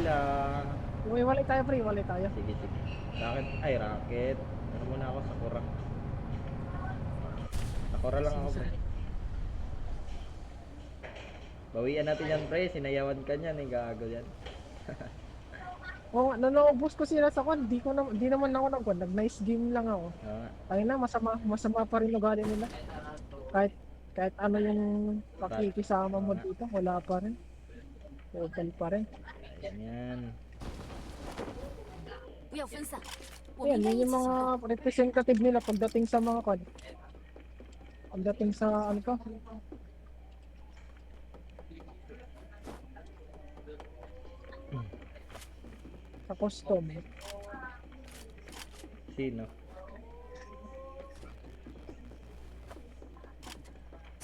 lang. Iwalay tayo, pre. Iwalay tayo. Sige, sige. Rocket. Ay, rocket. Ano muna ako, Sakura. Sakura lang ako, pre. Bawian natin yan, pre. Sinayawan ka niyan, eh. Gago yan. Oo, nanaubos ko sila sa kwan. Di naman ako nagkwan. Nag-nice game lang ako. Oo nga. Ayun na, masama pa rin ugali nila. Kahit ano yung pakikisama mo dito, wala pa rin. Total pa rin. Ayan yan. 不要分散，我 Ayan, 们应该 yun 一起 yung 行 mga 动。 representative nila pagdating sa mga kwan. Pagdating sa ano ko. Sa custom. Sino?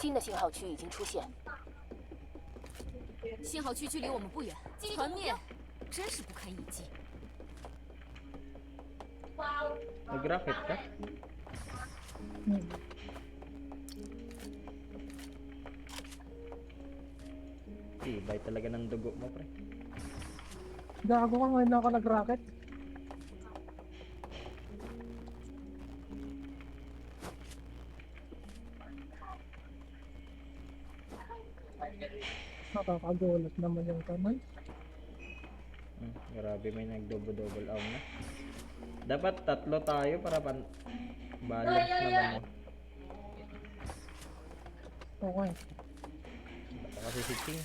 新的信号区已经出现，信号区距离我们不远，团灭，真是不堪一击。 Nag-rocket ka? Hmm. Tibay talaga ng dugo mo, pre. Gago ka ngayon ako nag-rocket. Nakakagulat naman yung kamay. Grabe, may nag-double-double arm na. Dapat tatlo tayo para balance naman mo. Okay. Baka kasi si Ching.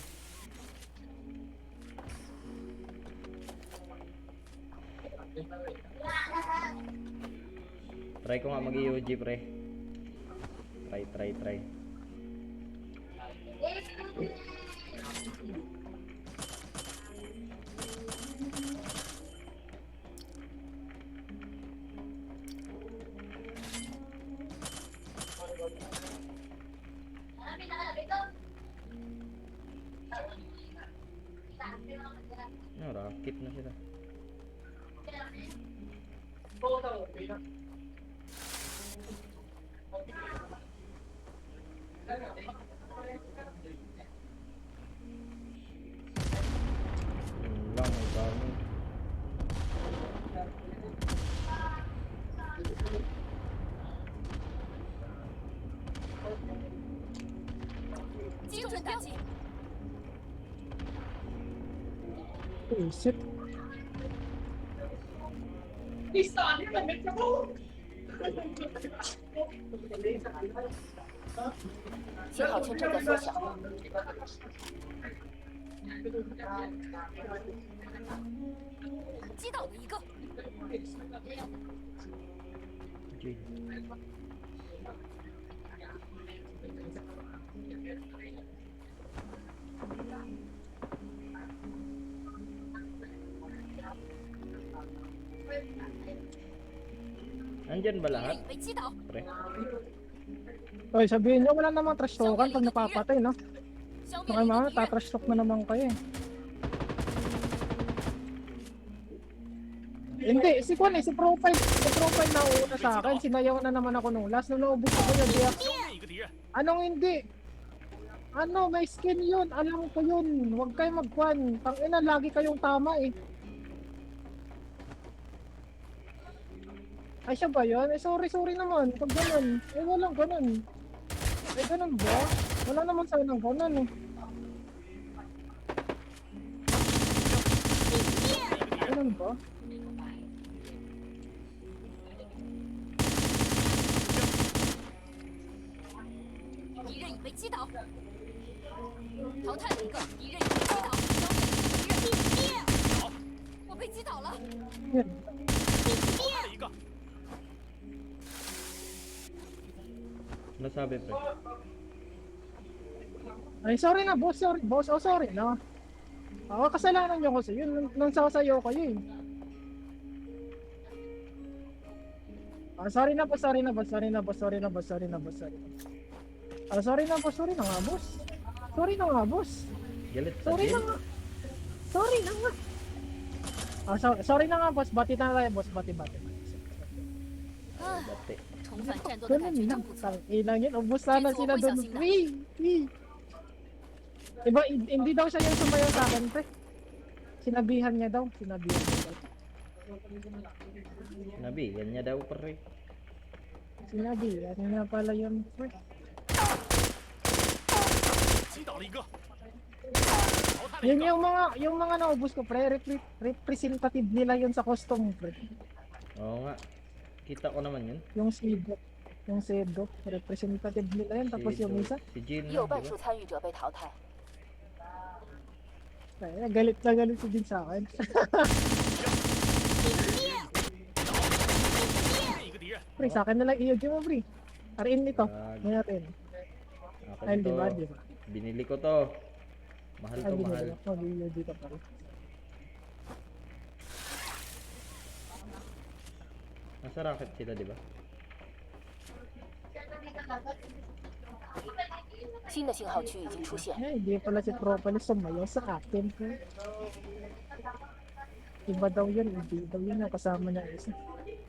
Try ko nga mag-EOG, pre. Try. No, rocket na sila. Yun lang, may dami. Isip. 信号圈正在缩小，击倒了一个。 G. Nandyan ba 敌 lahat? 人已被击倒， Pre. Oy, sabihin nyo, wala namang trash talkan pag napapatay, no? 消灭 Baka 了一 mga 个敌人。 tatrash talk na naman kayo eh. Hindi, si Kwan eh, si profile na una sa akin, sinayaw na naman ako nung last, nung naubos ako yun, di ako. 消灭一个敌人， Anong hindi? Ano, may skin yun, alam ko yun, huwag kayo mag-Kwan, tangina, lagi kayong tama eh. Ay, siya ba yun? Eh, sorry naman, pag ganun, eh, walang ganun. Eh, ganun ba? Wala naman sa'yo ng ganun eh. Ganun ba? 敌人已被击倒，淘汰了一个，敌人已被击倒，消灭了一个敌人。我被击倒了， Yan. 淘汰了一个， Ano sabi, pre? Ay, sorry na, boss. Sorry, boss. Oh, sorry na. Ako, kasalanan nyo kasi. Yun, nang sasayaw kayo eh. Ah, sorry na, boss. Sorry na, boss. Sorry na, boss. Sorry na, boss. Sorry na, boss. Sorry na. Ah, sorry na, boss. Sorry na nga, boss. Sorry na nga, boss. Galit sa Sorry na din? nga. Sorry na nga. Ah, sorry na nga, boss. Bati na tayo, boss. Bati. 啊， Dati. 重返战斗的感 Ganun 觉 na. 真不错。 Ilang yun. Ubus sana sila doon. Wee! Wee! Iba, hindi daw siya yung sumayaw sa akin, pre. Sinabihan niya daw. Nabigan niya daw pre. Sinabihan niya pala yun, pre. 击倒了一个，淘汰了 Yun 一个， yung mga naubos ko, pre. Representative nila yun sa custom, pre. Oo nga. Kita ko naman yun. Yung Sedo. Yung Sedo. Representative nila yun. Tapos Si yung isa. Si Jin 已有 na, 半 di 数 ba? 参与者被淘汰。 Kaya galit na galit si din sa akin. 另一个敌人， Pre, sa akin na lang i-UG mo, pre. Arin nito. Wag. Ngayon natin. Akin Ay, to. di ba, di ba? Binili ko to. Mahal Ay, to, di ba, mahal. di ba? Mag-i-UG ka pa rin. Nasa racket sila, di ba? 新的信号区已经出现， Ay, hindi pala si Propolis sumayaw sa akin, pre. Iba daw yun, hindi daw yun. Kasama niya isa.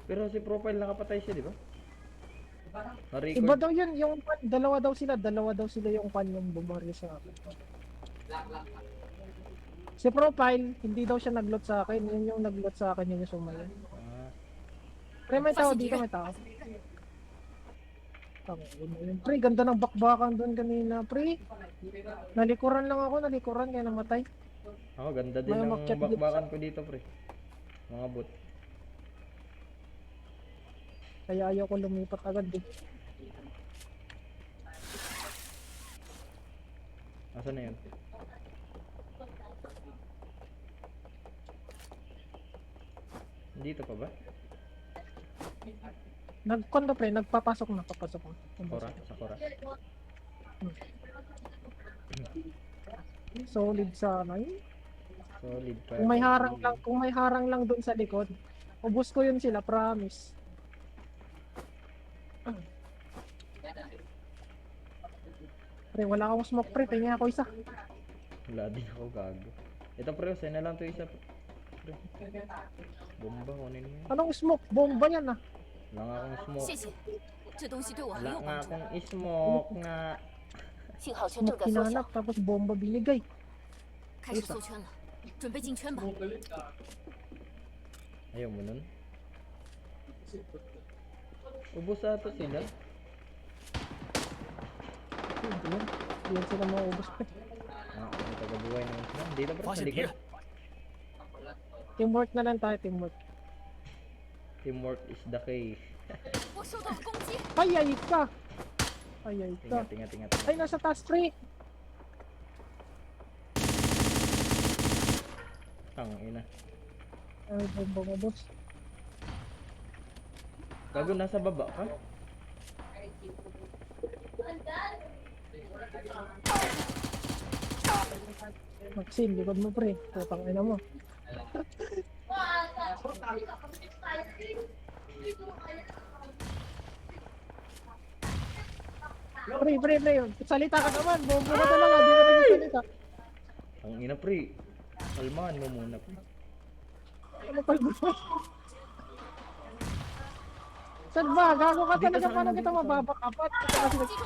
Pero si Profile nakapatay siya, di ba? Na-record. Iba daw yun, yung dalawa daw sila yung yung bumaryo sa akin. Si Profile, hindi daw siya nag-loot sa akin, yun yung nag-loot sa akin, yun yung sumayo. Ah, Pre, may tao dito, may tao. Okay, yun. Pre, ganda ng bakbakan doon kanina, pre. Nalikuran lang ako, kaya namatay. ako, ganda din May ng umakyat dito. bakbakan ko dito, pre. Mga bot. Kaya ayaw ko lumipat agad eh. Asa na yun? Dito pa ba? Nagkondo pre, papasok na. Sakura? Sakura? Solid sana yun. Solid pa. Kung may harang lang doon sa likod, ubos ko yun sila, promise. Pre, wala akong smoke pre, tingin ako isa. Wala din ako gago. Ito pre, send na lang to isa. Pre. Bomba, kunin mo yan. Anong smoke? Bomba yan ah. Wala nga akong smoke. 谢谢，这东西对我很 Wala 有 nga 帮助。 akong smoke nga. 信号圈正 Smoke 在缩小 kinanap,。tapos bomba binigay. 开始缩圈了，准备进圈吧。 Ayaw mo nun? Ubus ata sila. Hindi yan. Hindi yan sila maubos pre. Ah, ang tagabuhay naman sila. Dito pre, 发 sa 现敌 likod. 人， Teamwork na lang tayo, teamwork. Teamwork is the key. 我受到了攻击， Ay ka! Ay ka. Ingat, ingat, ingat. Ay, nasa taas pre. Tang ina. Ay, bomba mo boss. Gago, nasa baba ka? Maxine, likod mo pre. Putang ina mo. Pre. Salita ka naman. Bombo ka talaga. Di ka nagsalita. Ang ina pre. Kalmahan mo muna pre. Ano pa yun? Saan ba? Gago ka Dito talaga. sa Paano ano, kita dito sa- mababakapat? 击中目标。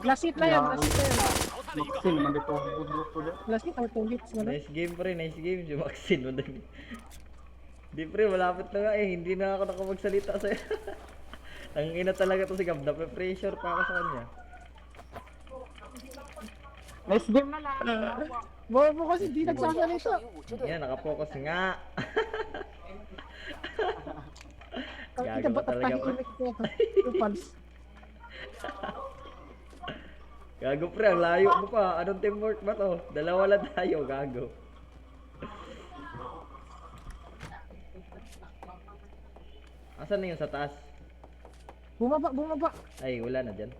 Lasit na yan. Lasit na yan. 淘汰了一个， Lasit or 2 hits na lang. Nice game pre, nice game. Si Maxine mo din. Di pre, malapit na nga eh. Hindi na ako nakapagsalita sa'yo. Ang ina talaga to si Gab. Nape-pressure pa ako sa kanya. Nice game na lang. Bobo kasi di 目前还 nagsasalita. 剩余5支队 Yan, 伍， nakapokus nga. Kaya Gago ba't ka talaga pre. tahimik ko? Pals. Gago pre, ang layo mo pa. Anong teamwork ba to? Dalawa lang tayo, gago. Asan na yun sa taas? Bumaba. Ay, wala na dyan.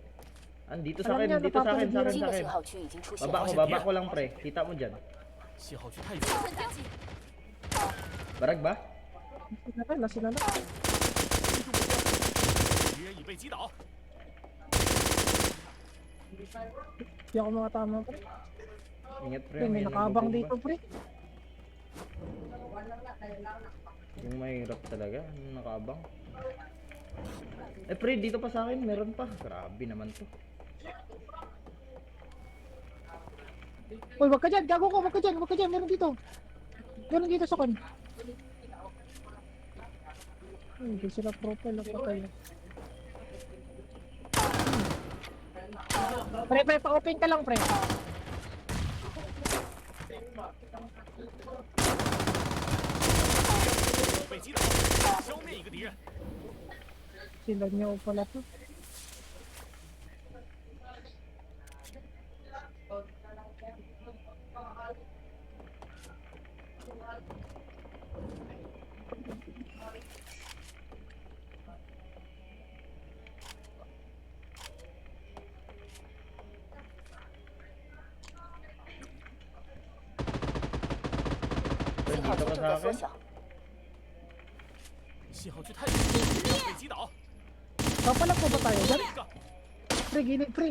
Dito sa Alam akin, niya, dito sa akin, sa akin, 新 sa 的 akin. 信号区已经出现， Baba ko lang pre. Kita mo dyan. 信号区太远， 很掉级， Barag ba? Lasit na lang. 敌人已被击倒， Di ako makatama pre. Ingat pre. Pre, may nakabang dito pre. Yung mahirap talaga. Ano nakaabang? Eh pre, dito pa sa akin. Meron pa. Grabe naman to. Uy, wag ka dyan. Gago ko. Wag ka dyan. Wag ka dyan. Meron dito. Meron dito sa kan. Hindi sila profile. Patay. Pre, pa-open ka lang, pre. 被击倒，消灭一个敌人。 Sila niyo pala to. Pre, 信号 dito 圈 ka 正 sa 在缩 akin. 小，信号区太远，敌人被击倒， Papalag po ba tayo 消 dyan? 灭一个。 Pre, gilid, pre.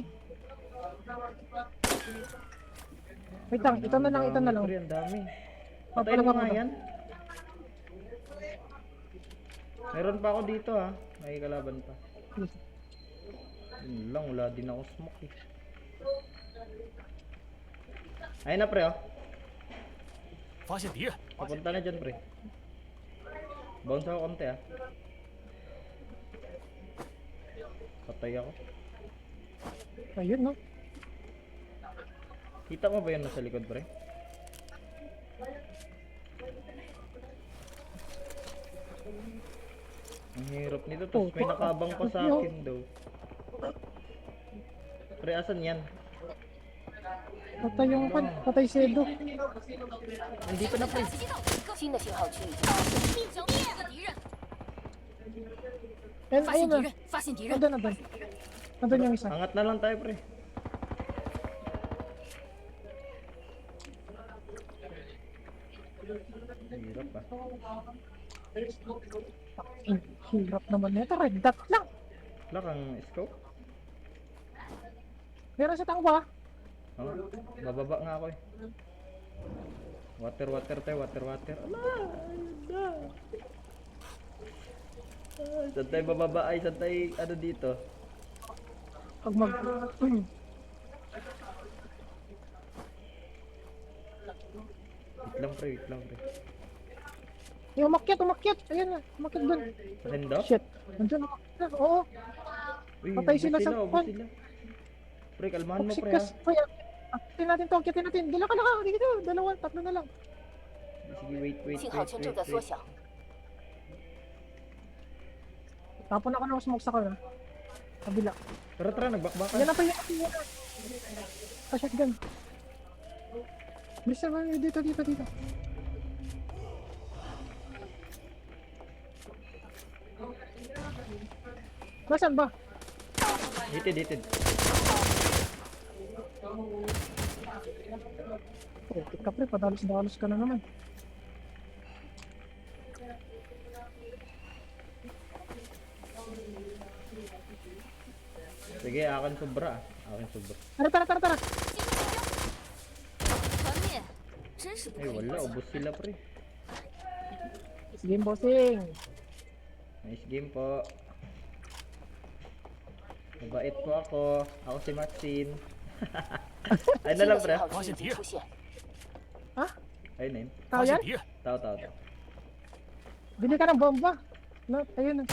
Wait lang, ito na lang, ito na lang. Pre, ang dami. Patayin Papalag mo ako nga na. yan. Meron pa ako dito ha. May kalaban pa. Yun lang, wala din ako smoke eh. Ayun na pre oh. 发现敌人， Papunta na dyan pre. Bounce ako konti ah. Patay ako. Ayun, no? Kita mo ba yun nasa likod pre? Ang hirap nito, tapos may nakabang pa sa akin daw. Pre, asan yan? Patay yung kan, patay si Edo. Nandito na pre. 击倒一个，新的信号区已经出现。消灭一个敌人， Ayun, 发 ayun 现敌 na. 人，发现敌人， Nandun, nandun. Nandun yung isa. Angat na lang tayo pre. Hirap ah. Hirap naman nito, red dot lang. Wala kang scope? Meron sa tangwa. Oh, bababa nga ako eh. Water, water tayo, water, water. Ala, ayun na. Saan tayo bababa ay, saan tayo ano dito? Pag mag... Wait lang pre, wait lang pre. Yung umakyat, umakyat. Ayun na, umakyat dun. Sa Rendo? Shit. Nandun umakyat na. Oo. Uy, Patay ubos sila sa ubos kwan. sila. Pre, kalmahan mo Toxic pre gas. ha. Pre, akitin natin to, akitin natin. Dila ka na ka. Dito, dalawa, tatlo na lang. Sige, wait, wait, 信号 wait, 圈正 wait, 在缩 wait. 小， Tapon ako ng smoke sa kanya. Kabila. Tara, tara, nagbakbakan. Yan na pa yun. Yan na. Pa-shotgun. Bisa ba? Dito, dito, dito. Nasaan ba? Hitid, hitid. Oh, tika pre, padalos-dalos ka na naman. Sige, akin sobra ah. Akin sobra. Tara, tara, tara, tara. 团灭，真是不 Ay, 可以 wala, ubos sila pre. Game bossing. Nice game po. Mabait po ako. Ako si Maxine. Ayun na 新 lang 的 pre. 信号区已经出现。 Ha? Ayun na yun. Tao 发现 yan? 敌人， Tao, tao, tao. Bili ka ng bomba. No, ayun na.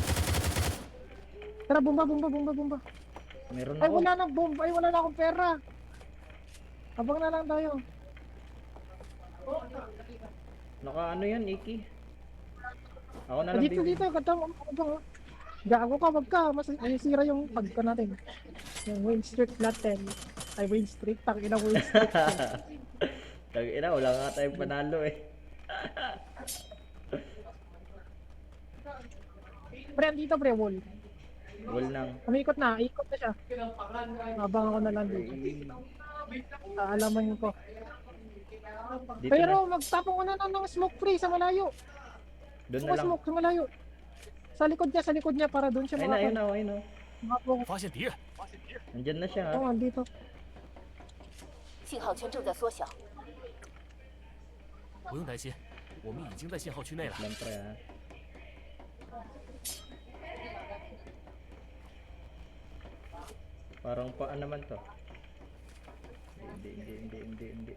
Tara, bomba, bomba, bomba, bomba. Meron Ay, ako. wala na bomba. Ay, wala na akong pera. Abang na lang tayo. Naka ano yan, Iki? Ako na Ah, lang dito, baby. dito. Ganda mo. Abang. Gago ka, wag ka. Masisira yung pagka natin. Yung Wayne Street natin. Ay, Wayne Street. Tangina Wayne Street. Tangina, wala nga tayong panalo eh. Pre, andito pre, wall. Wall nang. Umikot na, ikot na siya. Abang ako na lang dito. Alaman ko. Dito Pero na. magtapong ko na lang ng smoke free sa malayo. Doon na Mga lang. smoke sa malayo. Sa likod niya para doon siya Ayun na, ayun na, ayun na. makapong. 发现敌人， Nandyan na siya ha. Oo, andito. 信号圈正在缩小，不用担心，我们已经在信号区内了。 Lang pre ha. Parang paan naman to. Hindi.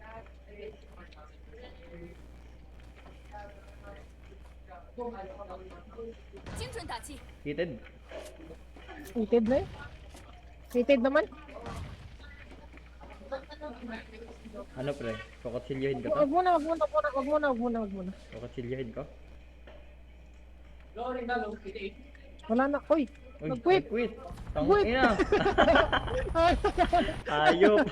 精准打击， Heated. Heated na eh. Heated naman. Ano pre? Kokotsilyohin ko to? Wag muna. Kokotsilyohin ko? Wala na. Uy! Uy, Nag-quit! nag-quit. Quit! Tangina. Ayop.